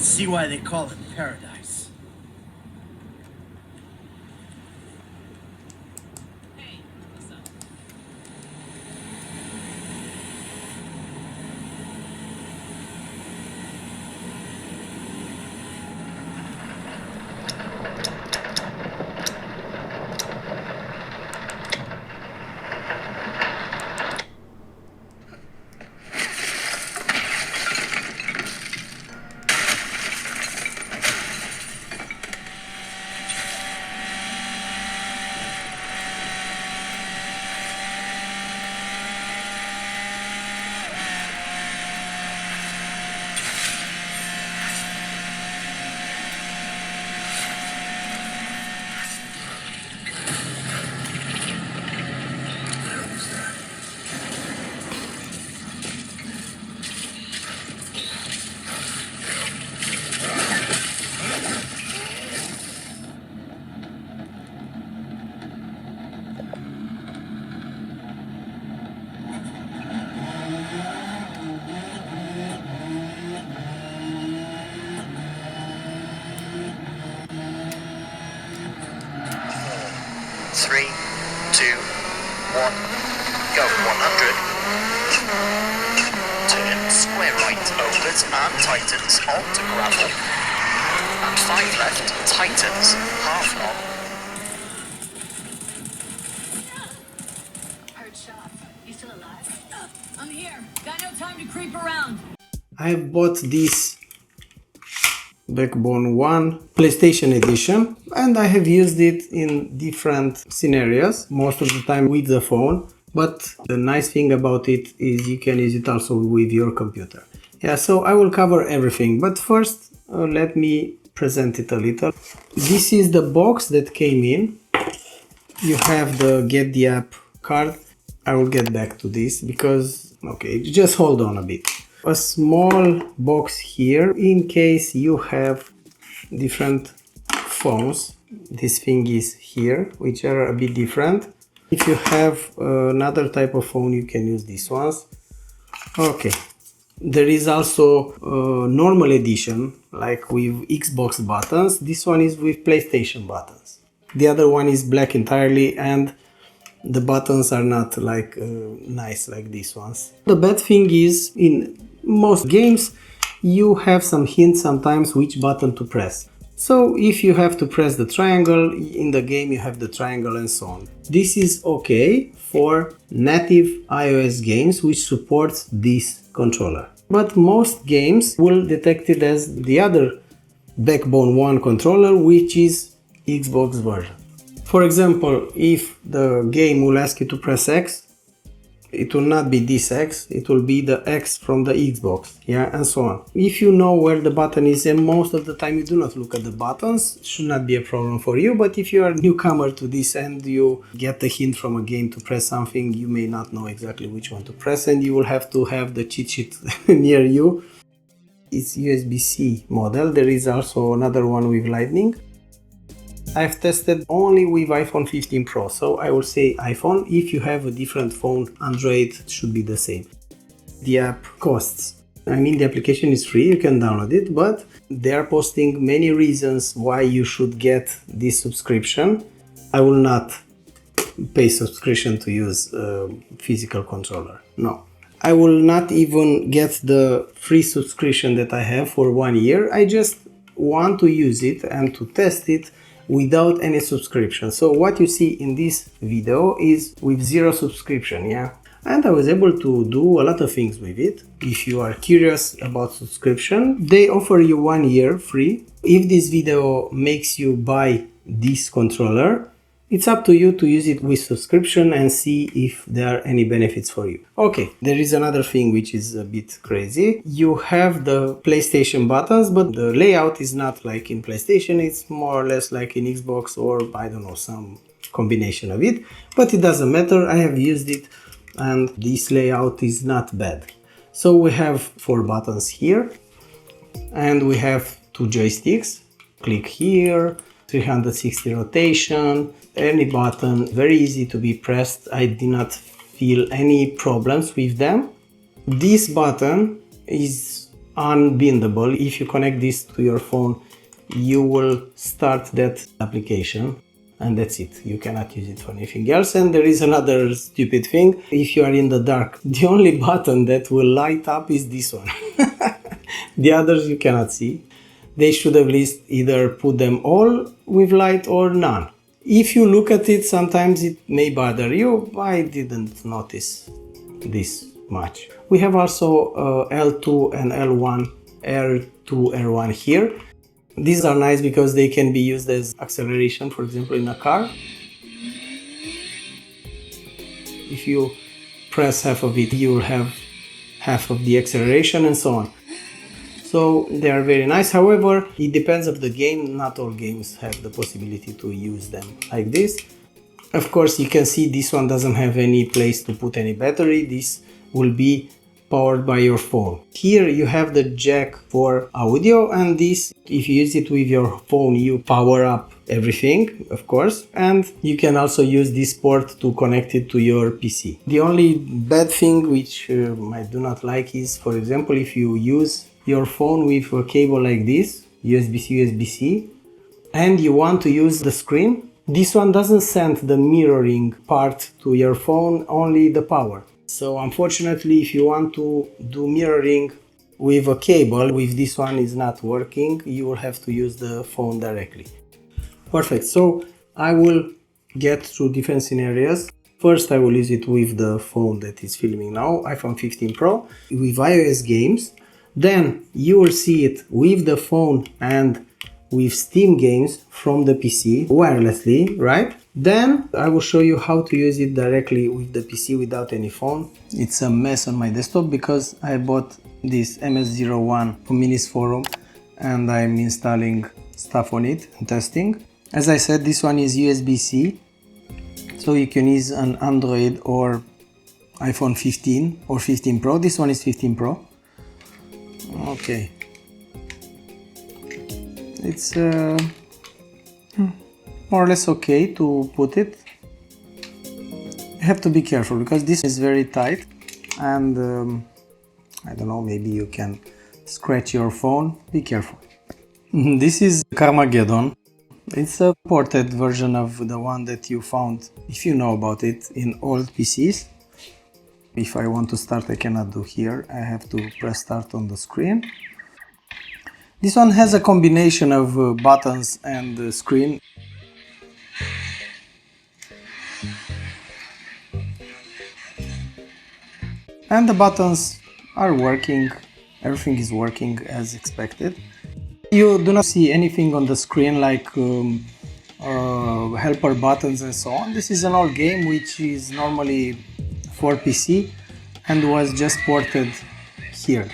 see why they call it paradise. Hey, what's up? Three, two, one, go 100. Turn square right, overs and tightens onto gravel. And 5 left, tightens, half knob. Heard shots. You still alive? I'm here. Got no time to creep around. I have bought this Backbone 1 PlayStation edition and I have used it in different scenarios, most of the time with the phone, but the nice thing about it is you can use it also with your computer. Yeah, so I will cover everything, but first let me present it a little. This is the box that came in. You have the Get the App card. I will get back to this because, okay, just hold on a bit. A small box here in case you have different phones. This thing is here, which are a bit different. If you have another type of phone, you can use these ones. Okay, there is also a normal edition, like with Xbox buttons. This one is with PlayStation buttons. The other one is black entirely and the buttons are not like nice like these ones. The bad thing is in most games you have some hints sometimes which button to press. So if you have to press the triangle in the game, you have the triangle and so on. This is okay for native iOS games which supports this controller. But most games will detect it as the other Backbone 1 controller, which is Xbox version. For example, if the game will ask you to press X, it will not be this X, it will be the X from the Xbox, yeah, and so on. If you know where the button is, and most of the time you do not look at the buttons, it should not be a problem for you, but if you are a newcomer to this and you get a hint from a game to press something, you may not know exactly which one to press and you will have to have the cheat sheet near you. It's USB-C model, there is also another one with Lightning. I've tested only with iPhone 15 Pro, so I will say iPhone. If you have a different phone, Android should be the same. The app costs. I mean, the application is free, you can download it, but they are posting many reasons why you should get this subscription. I will not pay subscription to use a physical controller, no. I will not even get the free subscription that I have for 1 year. I just want to use it and to test it without any subscription. So what you see in this video is with 0 subscription, yeah. And I was able to do a lot of things with it. If you are curious about subscription, they offer you 1 year free. If this video makes you buy this controller, it's up to you to use it with subscription and see if there are any benefits for you. Okay, there is another thing which is a bit crazy. You have the PlayStation buttons, but the layout is not like in PlayStation. It's more or less like in Xbox or I don't know, some combination of it. But it doesn't matter, I have used it and this layout is not bad. So we have 4 buttons here and we have 2 joysticks. Click here, 360 rotation, any button, very easy to be pressed. I did not feel any problems with them. This button is unbindable. If you connect this to your phone, you will start that application and that's it. You cannot use it for anything else. And there is another stupid thing. If you are in the dark, the only button that will light up is this one. The others you cannot see. They should at least either put them all with light or none. If you look at it, sometimes it may bother you. I didn't notice this much. We have also L2 and L1, R2, R1 here. These are nice because they can be used as acceleration, for example, in a car. If you press half of it, you will have half of the acceleration and so on. So they are very nice. However, it depends on the game. Not all games have the possibility to use them like this. Of course, you can see this one doesn't have any place to put any battery. This will be powered by your phone. Here you have the jack for audio, and this, if you use it with your phone, you power up everything, of course, and you can also use this port to connect it to your PC. The only bad thing which I do not like is, for example, if you use your phone with a cable like this, USB-C, USB-C, and you want to use the screen, this one doesn't send the mirroring part to your phone, only the power. So unfortunately, if you want to do mirroring with a cable, with this one is not working, you will have to use the phone directly. Perfect. So I will get through different scenarios. First, I will use it with the phone that is filming now, iPhone 15 Pro, with iOS games. Then you will see it with the phone and with Steam games from the PC wirelessly, right? Then I will show you how to use it directly with the PC without any phone. It's a mess on my desktop because I bought this MS-01 from Minisforum and I'm installing stuff on it and testing. As I said, this one is USB-C, so you can use an Android or iPhone 15 or 15 Pro. This one is 15 Pro. Okay. It's more or less okay to put it. You have to be careful because this is very tight and I don't know, maybe you can scratch your phone. Be careful. This is Carmageddon. It's a ported version of the one that you found, if you know about it, in old PCs. If I want to start, I cannot do here. I have to press start on the screen. This one has a combination of buttons and screen. And the buttons are working. Everything is working as expected. You do not see anything on the screen like helper buttons and so on. This is an old game which is normally for PC and was just ported here.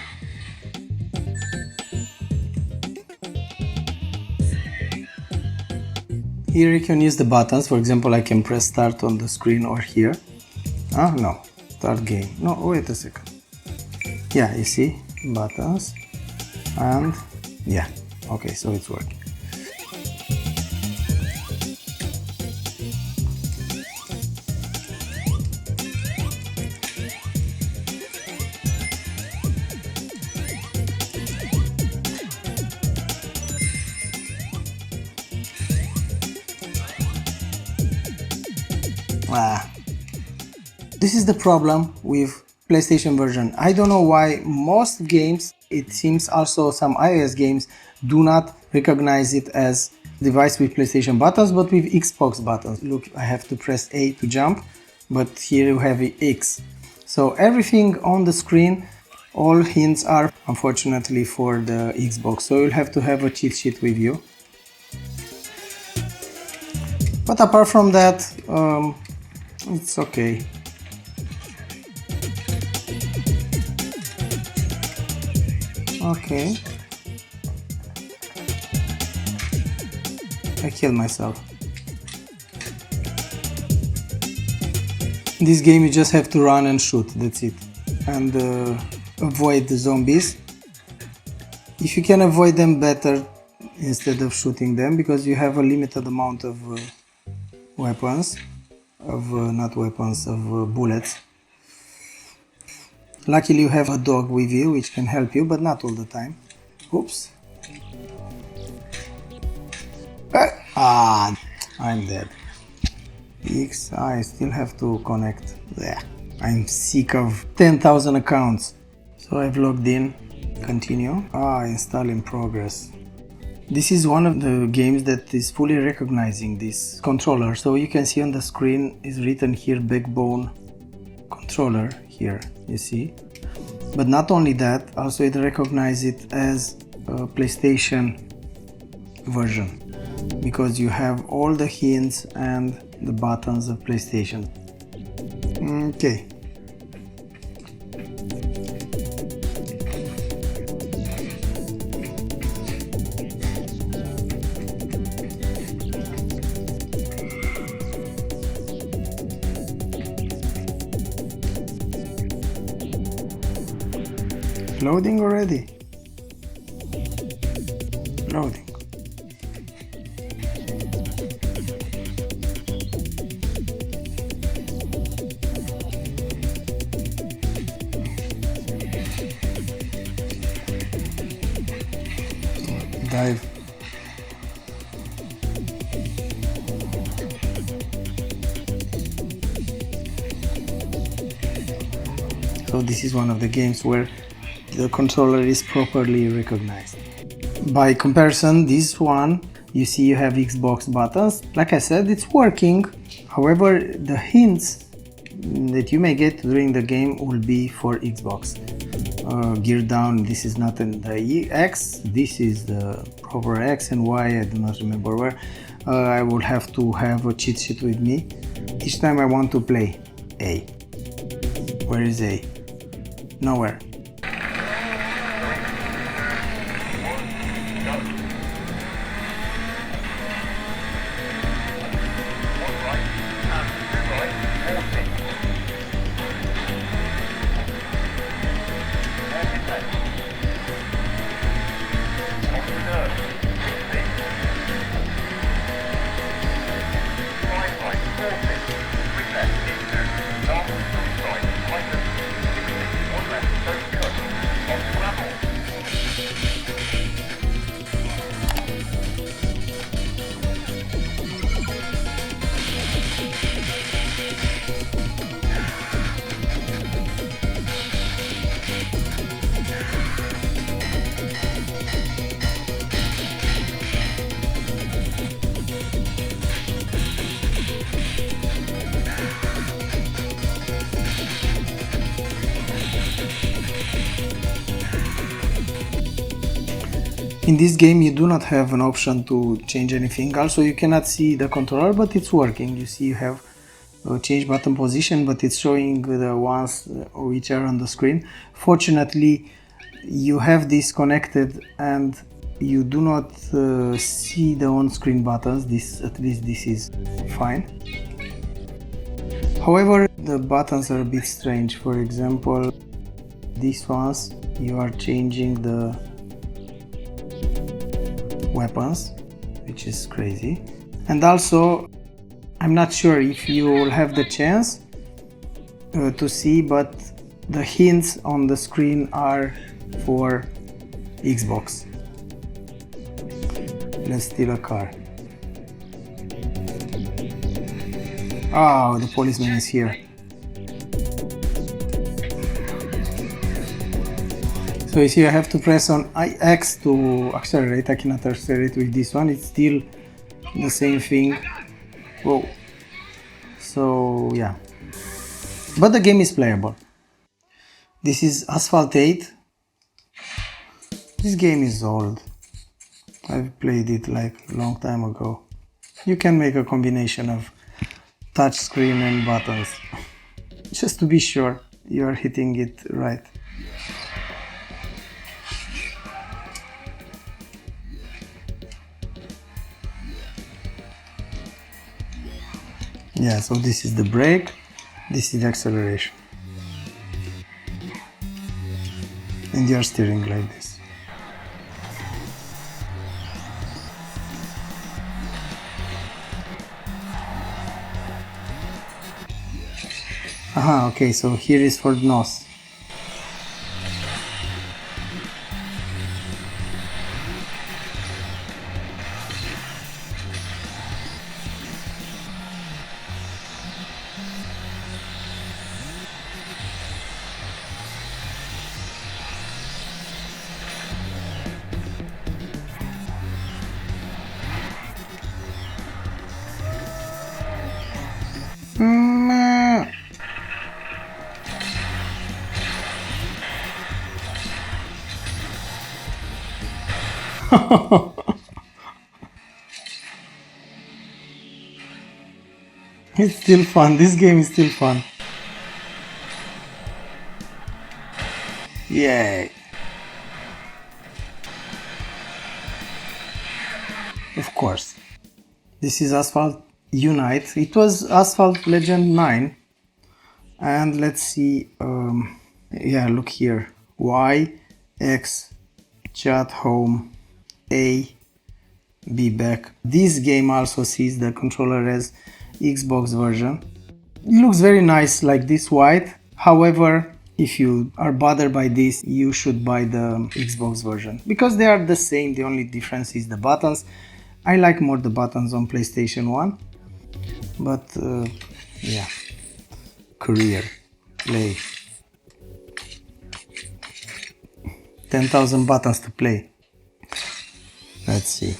Here you can use the buttons. For example, I can press start on the screen or here. Ah, no, start game. No, wait a second. Yeah, you see, buttons and yeah, okay, so it's working. This is the problem with PlayStation version. I don't know why most games, it seems also some iOS games, do not recognize it as device with PlayStation buttons, but with Xbox buttons. Look, I have to press A to jump, but here you have X. So everything on the screen, all hints are unfortunately for the Xbox. So you'll have to have a cheat sheet with you. But apart from that, it's okay. Okay. I killed myself. In this game you just have to run and shoot, that's it. And avoid the zombies. If you can avoid them, better instead of shooting them, because you have a limited amount of weapons. Not weapons, of bullets. Luckily you have a dog with you which can help you, but not all the time. Oops. Ah, I'm dead. I still have to connect. Blech. I'm sick of 10,000 accounts. So I've logged in. Continue. Install in progress. This is one of the games that is fully recognizing this controller. So you can see on the screen is written here Backbone controller here, you see. But not only that, also it recognizes it as a PlayStation version, because you have all the hints and the buttons of PlayStation. Okay. Loading already. Loading. Dive. So this is one of the games where the controller is properly recognized. By comparison, this one, you see you have Xbox buttons. Like I said, it's working. However, the hints that you may get during the game will be for Xbox. Gear down, this is not in the X, this is the proper X and Y, I do not remember where. I will have to have a cheat sheet with me. Each time I want to play A. Where is A? Nowhere. In this game you do not have an option to change anything. Also you cannot see the controller, but it's working. You see you have change button position, but it's showing the ones which are on the screen. Fortunately you have this connected and you do not see the on-screen buttons. At least this is fine. However, the buttons are a bit strange. For example, these ones, you are changing the weapons, which is crazy. And also, I'm not sure if you will have the chance to see, but the hints on the screen are for Xbox. Let's steal a car. Oh, the policeman is here. So you see I have to press on X to accelerate. I cannot accelerate with this one, it's still the same thing. Whoa. So yeah. But the game is playable. This is Asphalt 8. This game is old. I've played it like a long time ago. You can make a combination of touch screen and buttons. Just to be sure you are hitting it right. Yeah, so this is the brake, this is the acceleration. And you are steering like this. Aha, okay, so here is for nose. It's still fun. This game is still fun. Yay! Of course. This is Asphalt Unite. It was Asphalt Legend 9. And let's see. Yeah, look here. Y, X, chat, home, A, B back. This game also sees the controller as Xbox version. It looks very nice like this white. However, if you are bothered by this, you should buy the Xbox version because they are the same. The only difference is the buttons. I like more the buttons on PlayStation 1. But yeah, career, play. 10,000 buttons to play. Let's see.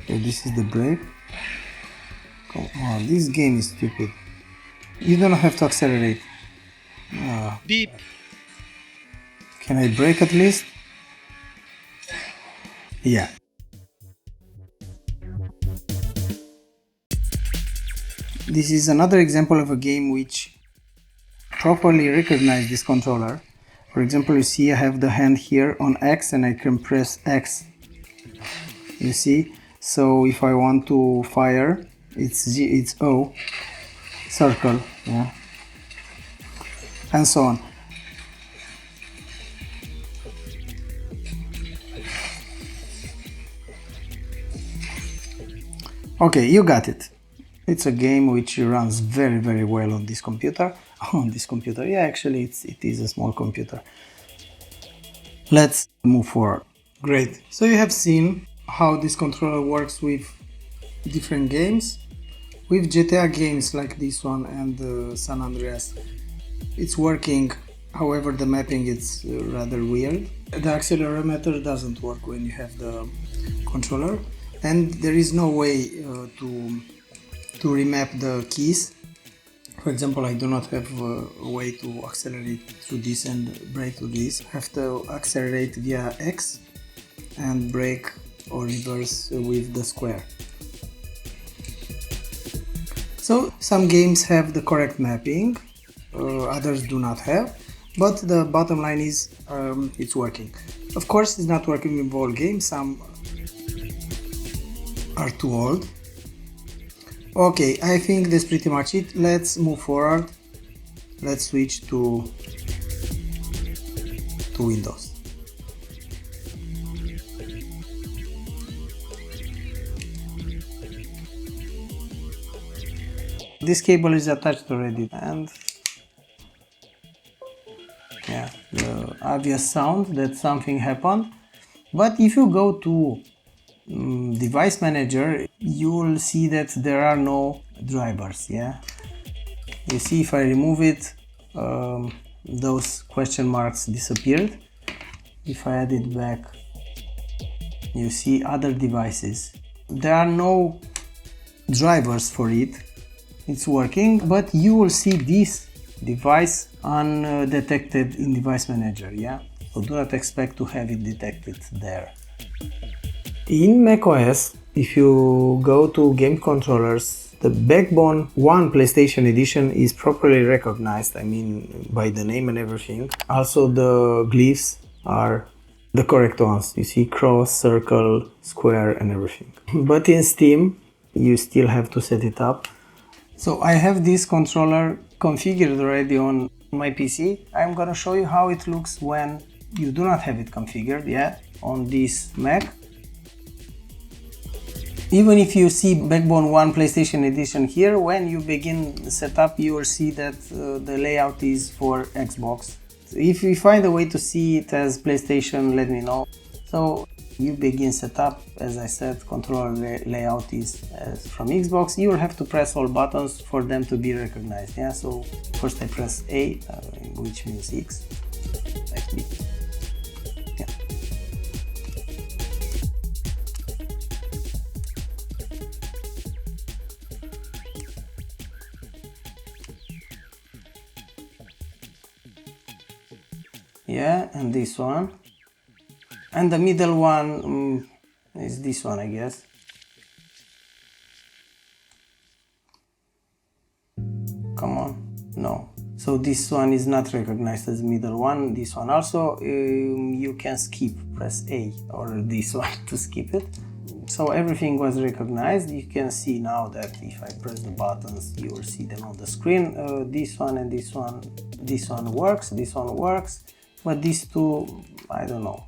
So this is the brake. Come on, this game is stupid. You don't have to accelerate. Beep. Can I brake at least? Yeah. This is another example of a game which properly recognizes this controller. For example, you see I have the hand here on X and I can press X. You see? So if I want to fire, it's O, circle, yeah, and so on. Okay, you got it. It's a game which runs very, very well on this computer. On this computer, yeah, actually it is a small computer. Let's move forward. Great. So you have seen how this controller works with different games. With GTA games like this one and San Andreas, it's working. However, the mapping is rather weird. The accelerometer doesn't work when you have the controller, and there is no way to remap the keys. For example, I do not have a way to accelerate through this and brake to this. I have to accelerate via X and brake or reverse with the square. So some games have the correct mapping, others do not have, but the bottom line is it's working. Of course, it's not working with all games, some are too old. Okay, I think that's pretty much it. Let's move forward. Let's switch to Windows. This cable is attached already, and yeah, the obvious sound that something happened. But if you go to device manager, you will see that there are no drivers. Yeah, you see if I remove it, those question marks disappeared. If I add it back, you see other devices. There are no drivers for it. It's working, but you will see this device undetected in device manager. Yeah, so do not expect to have it detected there. In macOS, if you go to game controllers, the Backbone 1 PlayStation Edition is properly recognized, I mean by the name and everything. Also the glyphs are the correct ones. You see cross, circle, square and everything. But in Steam, you still have to set it up. So I have this controller configured already on my PC. I'm gonna show you how it looks when you do not have it configured yet on this Mac. Even if you see Backbone 1 PlayStation Edition here, when you begin the setup, you will see that the layout is for Xbox. If you find a way to see it as PlayStation, let me know. So you begin setup, as I said, controller layout is as from Xbox. You will have to press all buttons for them to be recognized. Yeah, so first I press A, which means X, like B. Yeah. Yeah, and this one. And the middle one is this one, I guess. Come on, no. So this one is not recognized as middle one, this one also. You can skip, press A or this one to skip it. So everything was recognized. You can see now that if I press the buttons, you will see them on the screen. This one and this one works, but these two, I don't know,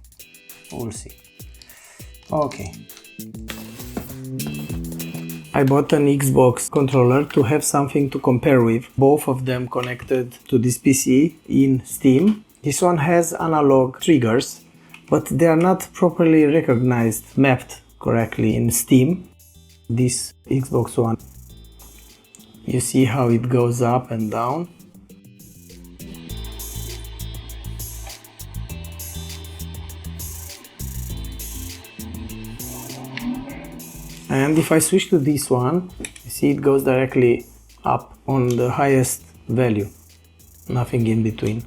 we'll see. Okay. I bought an Xbox controller to have something to compare with, both of them connected to this PC in Steam. This one has analog triggers, but they are not properly recognized, mapped correctly in Steam. This Xbox One, you see how it goes up and down. And if I switch to this one, you see it goes directly up on the highest value, nothing in between.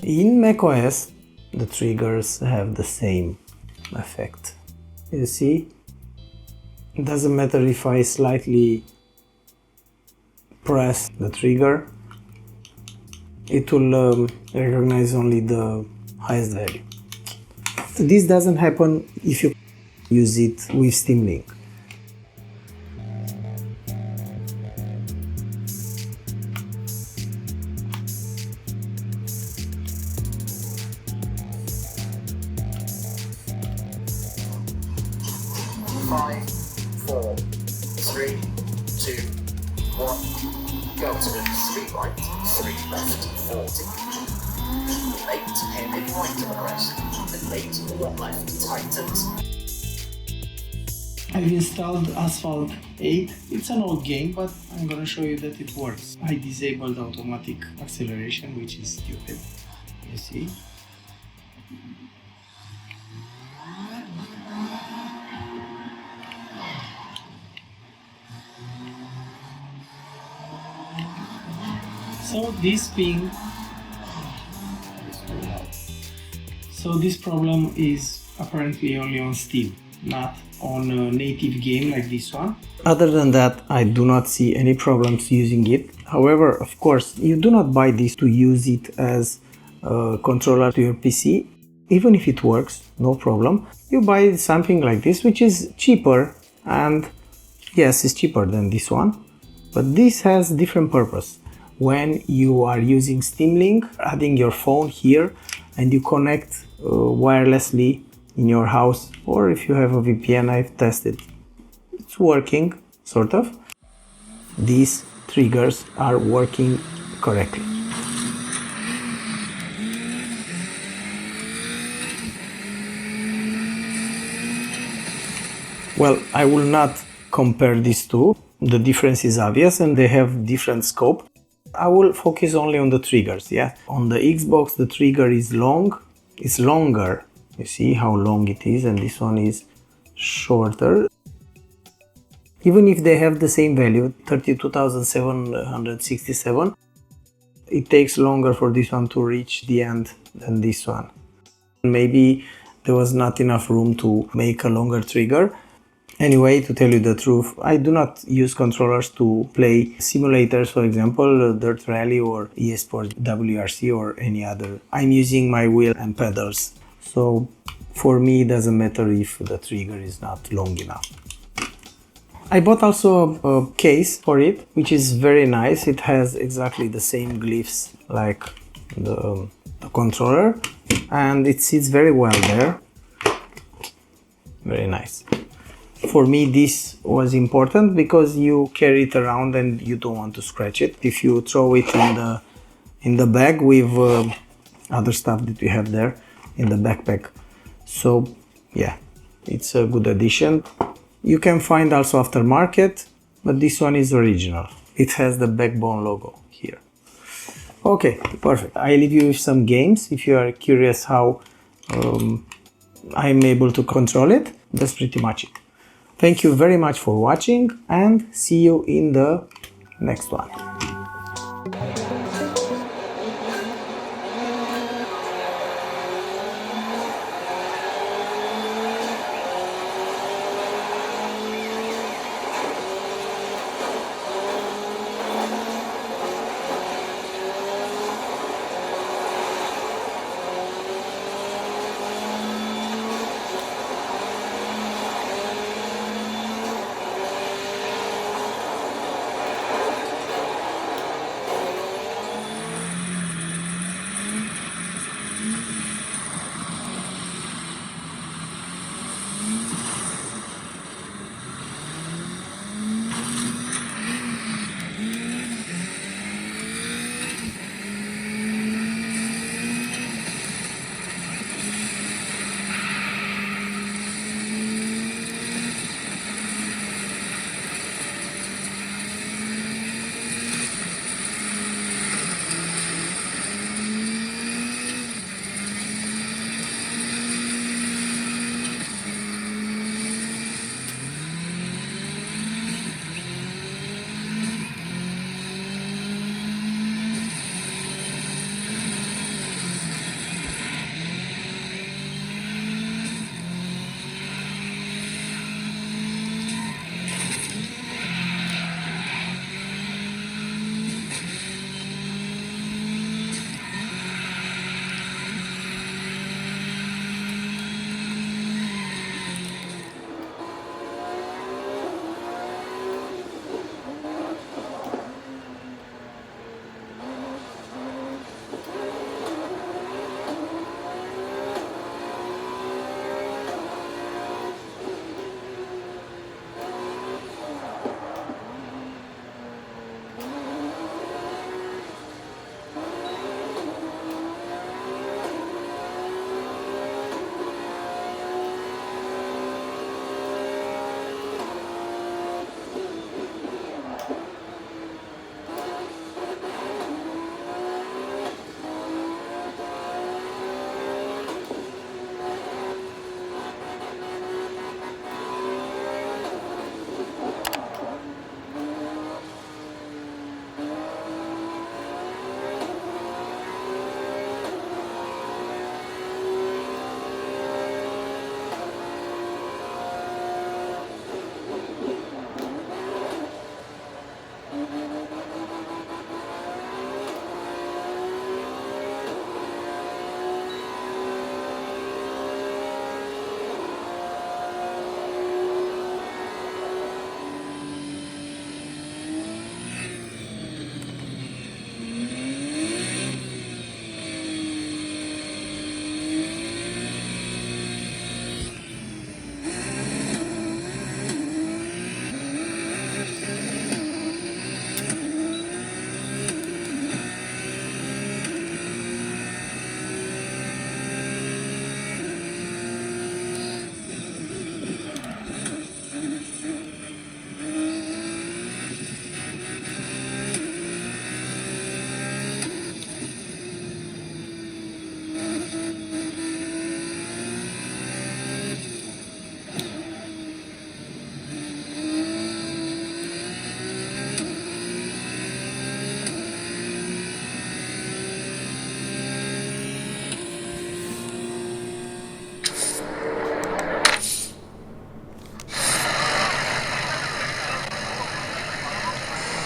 In macOS, the triggers have the same effect. You see, it doesn't matter if I slightly press the trigger, it will recognize only the highest value. So this doesn't happen if you use it with steamlink. Five, four, three, two, one. Go to the 3 right, 3 left, 40. 8 hairpin right to the crest, and 8 1 left tightens. I've installed Asphalt 8. It's an old game, but I'm gonna show you that it works. I disabled automatic acceleration, which is stupid. You see? So this ping, so this problem is apparently only on Steam, not on a native game like this one. Other than that, I do not see any problems using it. However, of course, you do not buy this to use it as a controller to your PC. Even if it works, no problem. You buy something like this, which is cheaper, and yes, it's cheaper than this one, but this has different purpose. When you are using Steam Link, adding your phone here, and you connect wirelessly in your house, or if you have a VPN, I've tested. It's working, sort of. These triggers are working correctly. Well, I will not compare these two. The difference is obvious and they have different scope. I will focus only on the triggers, yeah. On the Xbox, the trigger is long, it's longer. You see how long it is, and this one is shorter. Even if they have the same value, 32,767, it takes longer for this one to reach the end than this one. Maybe there was not enough room to make a longer trigger. Anyway, to tell you the truth, I do not use controllers to play simulators, for example, Dirt Rally or Sports WRC or any other. I'm using my wheel and pedals. So for me, it doesn't matter if the trigger is not long enough. I bought also a case for it, which is very nice. It has exactly the same glyphs like the controller, and it sits very well there. Very nice. For me, this was important because you carry it around and you don't want to scratch it. If you throw it in the bag with other stuff that you have there in the backpack. So yeah, it's a good addition. You can find also aftermarket, but this one is original. It has the Backbone logo here. Okay, perfect. I leave you with some games if you are curious how I'm able to control it. That's pretty much it. Thank you very much for watching and see you in the next one.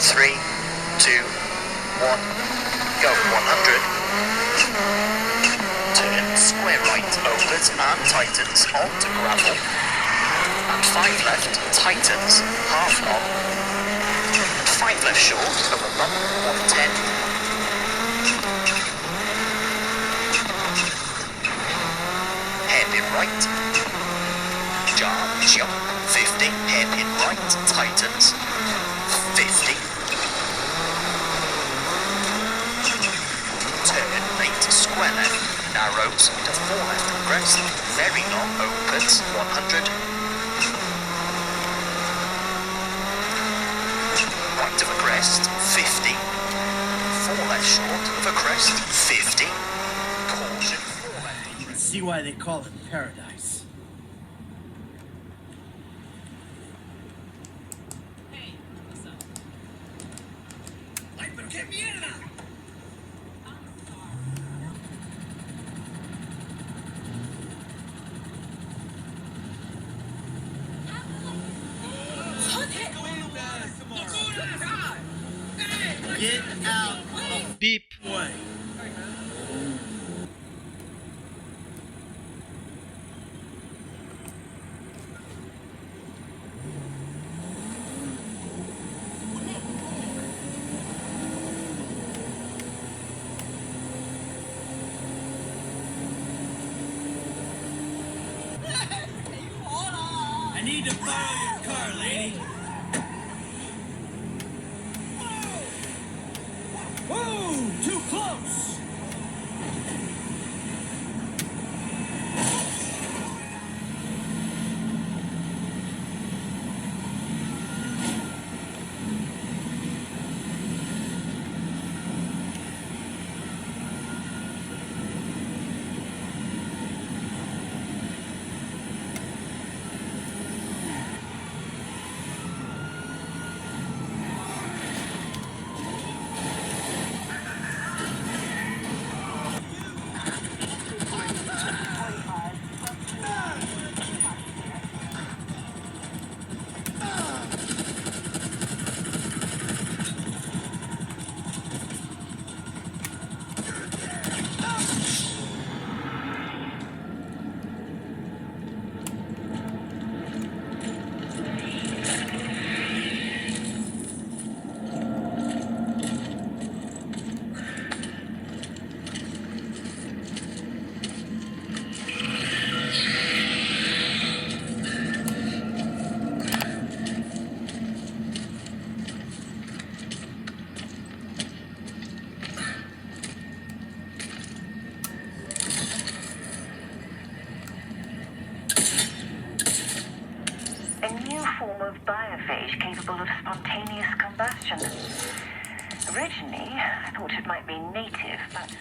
3, 2, 1, go 100. Turn square right opens and tightens onto gravel. And 5 left tightens half knob. 5 left short over bump 110. Hairpin right. Jump 50. Hairpin right tightens 50. Turn 8 square left. Narrows to 4 left crest. Very long opens 100. Right of a crest 50. 4 left short of a crest 50. Caution 4 left. You can see why they call it paradise. Get out of Beep. the way. I need to borrow your car, lady. Whoa! Too close! Form of biophage capable of spontaneous combustion. Originally, I thought it might be native, but...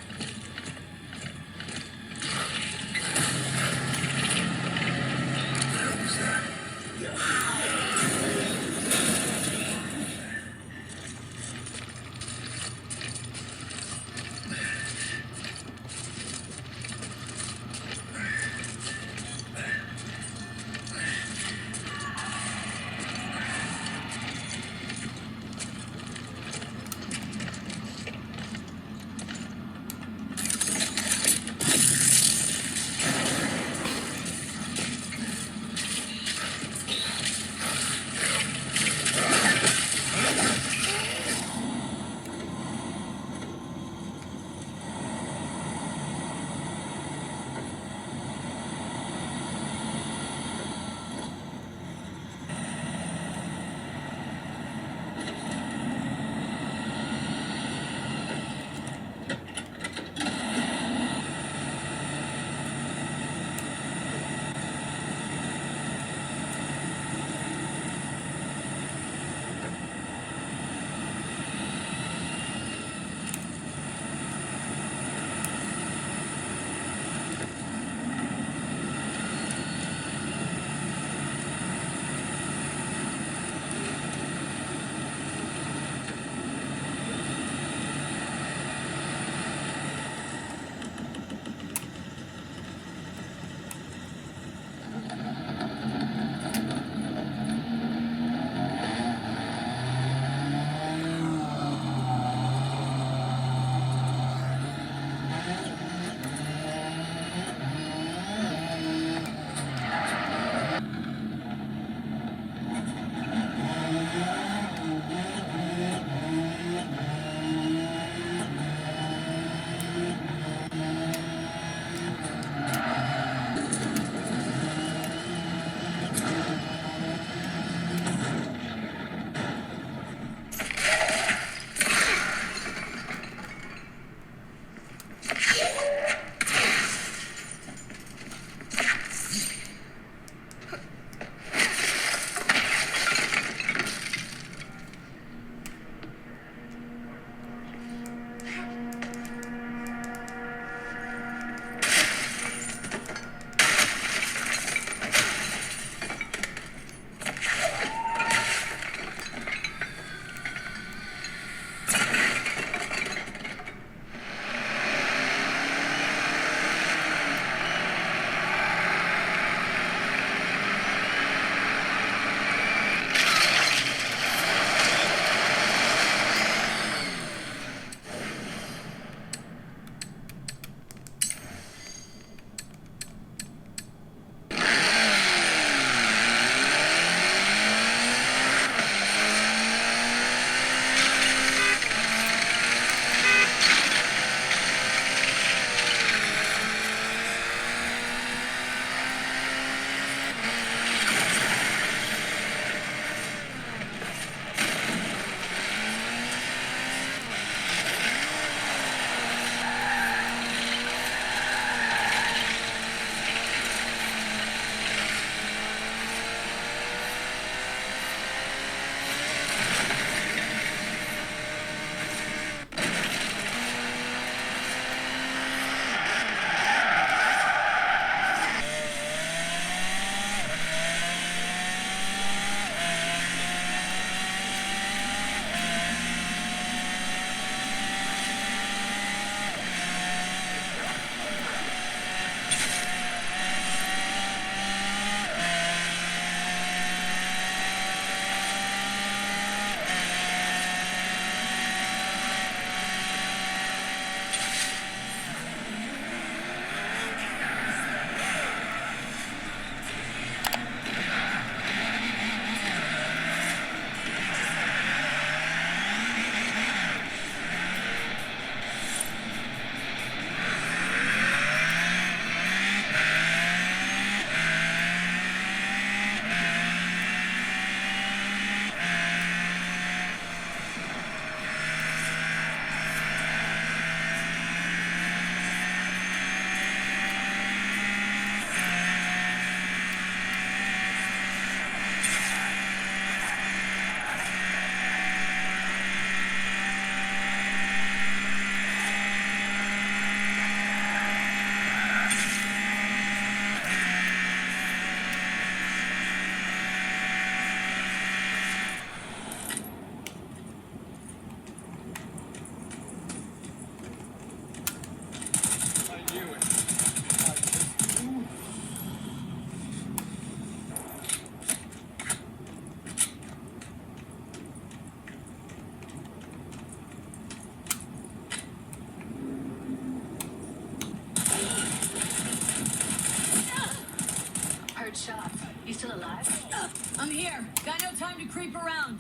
creep around.